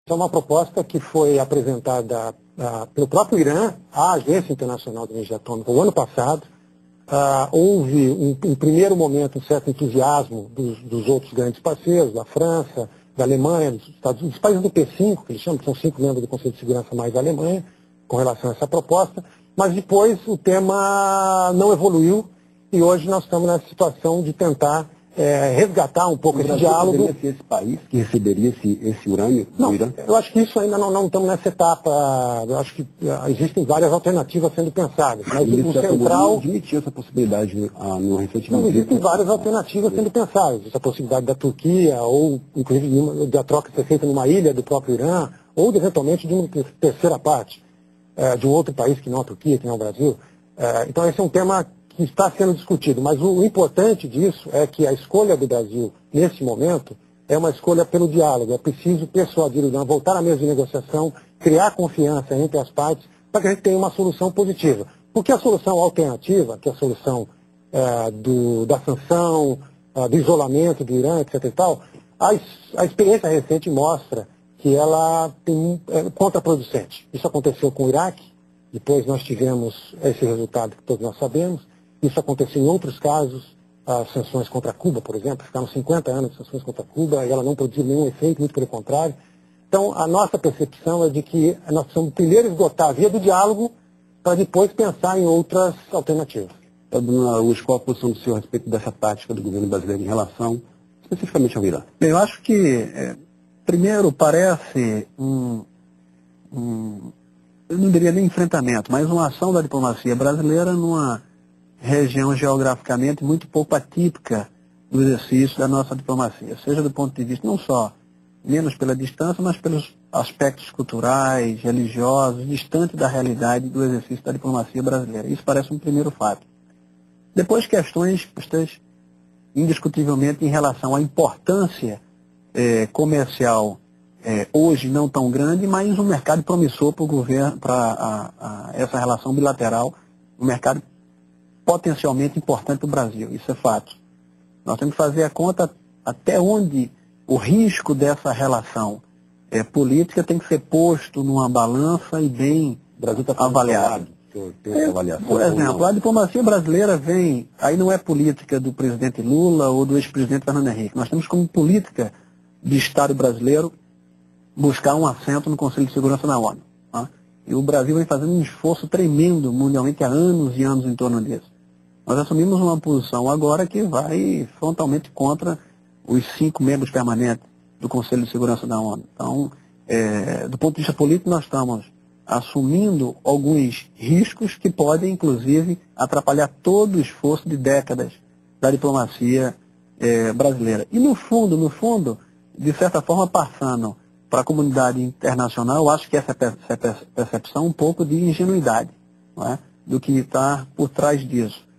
É uma proposta que foi apresentada pelo próprio Irã à Agência Internacional de Energia Atômica o ano passado. Houve, em primeiro momento, um certo entusiasmo dos outros grandes parceiros, da França, da Alemanha, dos Estados Unidos, dos países do P5, que eles chamam, que são 5 membros do Conselho de Segurança mais a Alemanha, com relação a essa proposta. Mas depois o tema não evoluiu e hoje nós estamos nessa situação de tentar resgatar um pouco esse diálogo. Poderia ser esse país que receberia esse urânio do Irã? Eu acho que isso ainda não estamos nessa etapa. Eu acho que existem várias alternativas sendo pensadas. Mas o central admitiu essa possibilidade no recentemente. Não, existem várias alternativas sendo pensadas. Essa possibilidade da Turquia, ou inclusive da troca ser feita numa ilha do próprio Irã, ou eventualmente de uma terceira parte, de um outro país que não a Turquia, que não o Brasil. Então esse é um tema que está sendo discutido, mas o importante disso é que a escolha do Brasil, nesse momento, é uma escolha pelo diálogo. É preciso persuadir o Irã, voltar à mesa de negociação, criar confiança entre as partes, para que a gente tenha uma solução positiva. Porque a solução alternativa, que é a solução da sanção, do isolamento do Irã, etc. e tal, a experiência recente mostra que ela é contraproducente. Isso aconteceu com o Iraque, depois nós tivemos esse resultado que todos nós sabemos. Isso aconteceu em outros casos, as sanções contra Cuba, por exemplo, ficaram 50 anos de sanções contra Cuba e ela não produziu nenhum efeito, muito pelo contrário. Então, a nossa percepção é de que nós precisamos primeiro esgotar a via do diálogo para depois pensar em outras alternativas. Dona Araújo, qual a posição do senhor a respeito dessa tática do governo brasileiro em relação, especificamente ao Irã? Eu acho que, primeiro, parece eu não diria nem enfrentamento, mas uma ação da diplomacia brasileira numa região geograficamente muito pouco atípica do exercício da nossa diplomacia, seja do ponto de vista não só menos pela distância, mas pelos aspectos culturais, religiosos, distante da realidade do exercício da diplomacia brasileira. Isso parece um primeiro fato. Depois, questões indiscutivelmente em relação à importância comercial hoje não tão grande, mas um mercado promissor para o governo, para essa relação bilateral, um mercado potencialmente importante para o Brasil. Isso é fato. Nós temos que fazer a conta até onde o risco dessa relação política tem que ser posto numa balança e bem avaliado. Por exemplo, a diplomacia brasileira vem, aí não é política do presidente Lula ou do ex-presidente Fernando Henrique. Nós temos como política de Estado brasileiro buscar um assento no Conselho de Segurança da ONU. Tá? E o Brasil vem fazendo um esforço tremendo mundialmente há anos e anos em torno disso. Nós assumimos uma posição agora que vai frontalmente contra os 5 membros permanentes do Conselho de Segurança da ONU. Então, do ponto de vista político, nós estamos assumindo alguns riscos que podem, inclusive, atrapalhar todo o esforço de décadas da diplomacia brasileira. E, no fundo, de certa forma, passando para a comunidade internacional, eu acho que essa percepção é um pouco de ingenuidade, não é? Do que está por trás disso.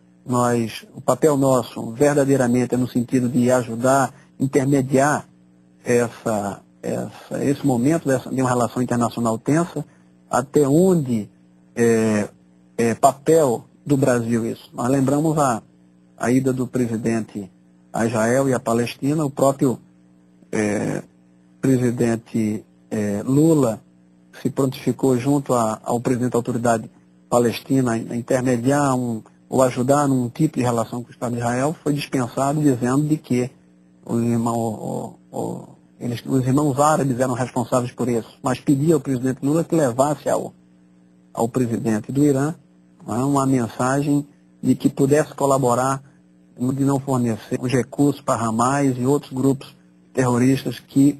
O papel nosso verdadeiramente é no sentido de ajudar, intermediar esse momento de uma relação internacional tensa, até onde papel do Brasil isso. Nós lembramos a ida do presidente a Israel e a Palestina, o próprio presidente Lula se prontificou junto ao presidente da autoridade palestina a intermediar ou ajudar num tipo de relação com o Estado de Israel, foi dispensado dizendo de que os irmãos árabes eram responsáveis por isso, mas pedia ao presidente Lula que levasse ao presidente do Irã uma mensagem de que pudesse colaborar de não fornecer os recursos para Hamas e outros grupos terroristas que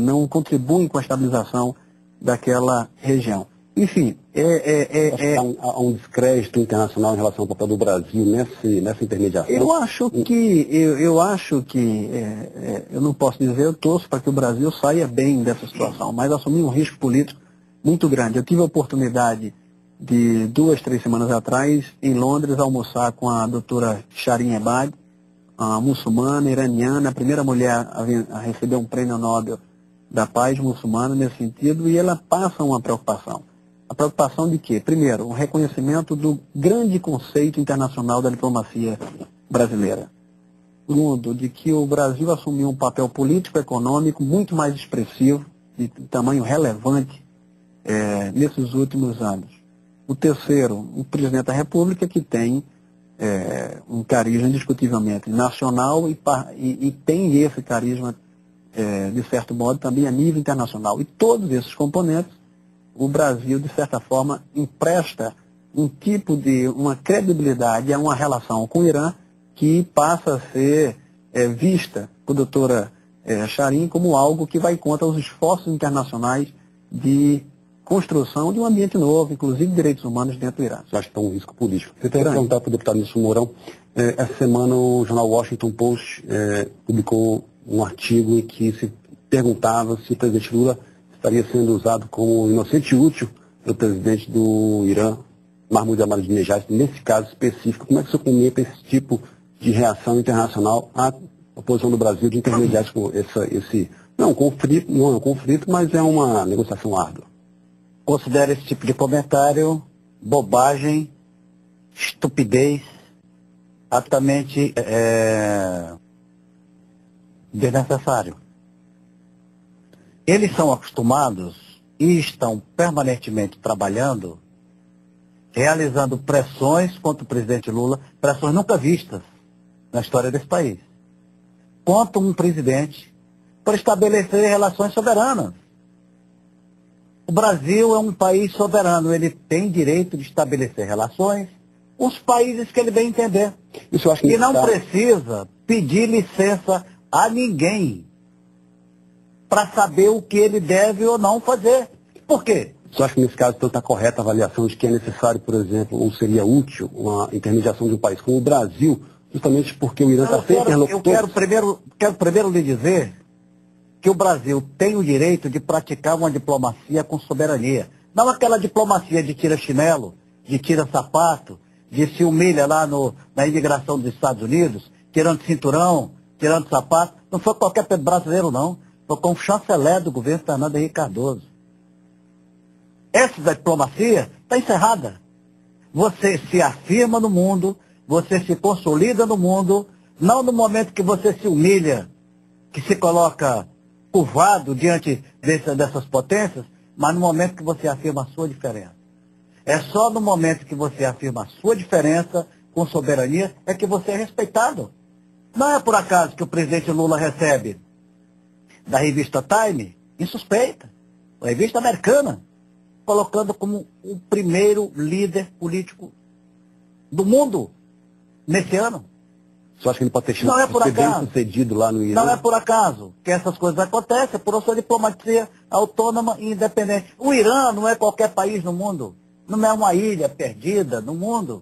não contribuem com a estabilização daquela região. Enfim, há um descrédito internacional em relação ao papel do Brasil nessa intermediação? Eu acho que eu não posso dizer, eu torço para que o Brasil saia bem dessa situação, mas assumir um risco político muito grande. Eu tive a oportunidade de 2, 3 semanas atrás, em Londres, almoçar com a doutora Shirin Ebadi, a muçulmana, iraniana, a primeira mulher a receber um prêmio Nobel da paz muçulmana nesse sentido, e ela passa uma preocupação. A preocupação de quê? Primeiro, um reconhecimento do grande conceito internacional da diplomacia brasileira. Segundo, de que o Brasil assumiu um papel político-econômico muito mais expressivo de tamanho relevante nesses últimos anos. O terceiro, o presidente da República, que tem um carisma indiscutivelmente nacional e tem esse carisma, de certo modo, também a nível internacional. E todos esses componentes, o Brasil, de certa forma, empresta um tipo de uma credibilidade a uma relação com o Irã que passa a ser vista por doutora Charim como algo que vai contra os esforços internacionais de construção de um ambiente novo, inclusive direitos humanos dentro do Irã. Você acha que está um risco político? Eu tenho que perguntar para o deputado Nilson Mourão. Essa semana o jornal Washington Post publicou um artigo em que se perguntava se o presidente Lula estaria sendo usado como inocente útil pelo presidente do Irã, Mahmoud Ahmadinejad, nesse caso específico. Como é que o senhor comenta esse tipo de reação internacional à posição do Brasil de intermediários com esse não é um conflito, mas é uma negociação árdua? Considero esse tipo de comentário bobagem, estupidez, altamente desnecessário. Eles são acostumados e estão permanentemente trabalhando, realizando pressões contra o presidente Lula, pressões nunca vistas na história desse país, contra um presidente para estabelecer relações soberanas. O Brasil é um país soberano, ele tem direito de estabelecer relações com os países que ele bem entender. Isso eu acho que e não precisa pedir licença a ninguém para saber o que ele deve ou não fazer. Por quê? Você acha que nesse caso então está correta a avaliação de que é necessário, por exemplo, ou seria útil uma intermediação de um país como o Brasil, justamente porque o Irã está sem interlocutor? Eu quero primeiro lhe dizer que o Brasil tem o direito de praticar uma diplomacia com soberania. Não aquela diplomacia de tira-chinelo, de tira-sapato, de se humilha lá na imigração dos Estados Unidos, tirando cinturão, tirando sapato. Não foi qualquer brasileiro, não. Foi com o chanceler do governo Fernando Henrique Cardoso. Essa diplomacia está encerrada. Você se afirma no mundo, você se consolida no mundo, não no momento que você se humilha, que se coloca curvado diante dessas potências, mas no momento que você afirma a sua diferença. É só no momento que você afirma a sua diferença com soberania é que você é respeitado. Não é por acaso que o presidente Lula recebe da revista Time insuspeita, a revista americana, colocando como o primeiro líder político do mundo nesse ano. Você acha que ele pode ter chance Não é por de ser bem acaso. sucedido lá no Irã? Não é por acaso que essas coisas acontecem, é por sua diplomacia autônoma e independente. O Irã não é qualquer país no mundo, não é uma ilha perdida no mundo.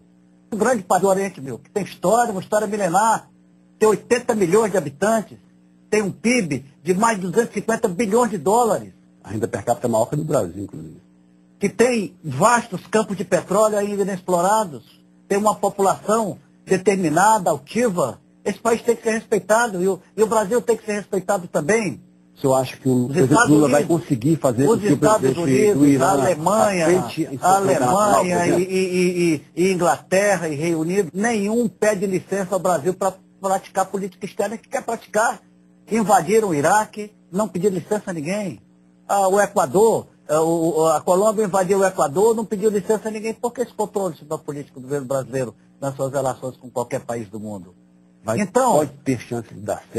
Um grande país do Oriente, que tem história, uma história milenar, tem 80 milhões de habitantes, tem um PIB de mais de 250 bilhões de dólares. A renda per capita é maior que a do Brasil, inclusive. Que tem vastos campos de petróleo ainda inexplorados, tem uma população determinada, altiva. Esse país tem que ser respeitado e o Brasil tem que ser respeitado também. O senhor acha que o presidente Lula vai conseguir fazer os Estados Unidos, a Alemanha e Inglaterra e Reino Unido, nenhum pede licença ao Brasil para praticar política externa que quer praticar. Invadiram o Iraque, não pediram licença a ninguém. O Equador, a Colômbia invadiu o Equador, não pediu licença a ninguém. Por que esse controle sobre a política do governo brasileiro nas suas relações com qualquer país do mundo? Então, pode ter chance de dar certo.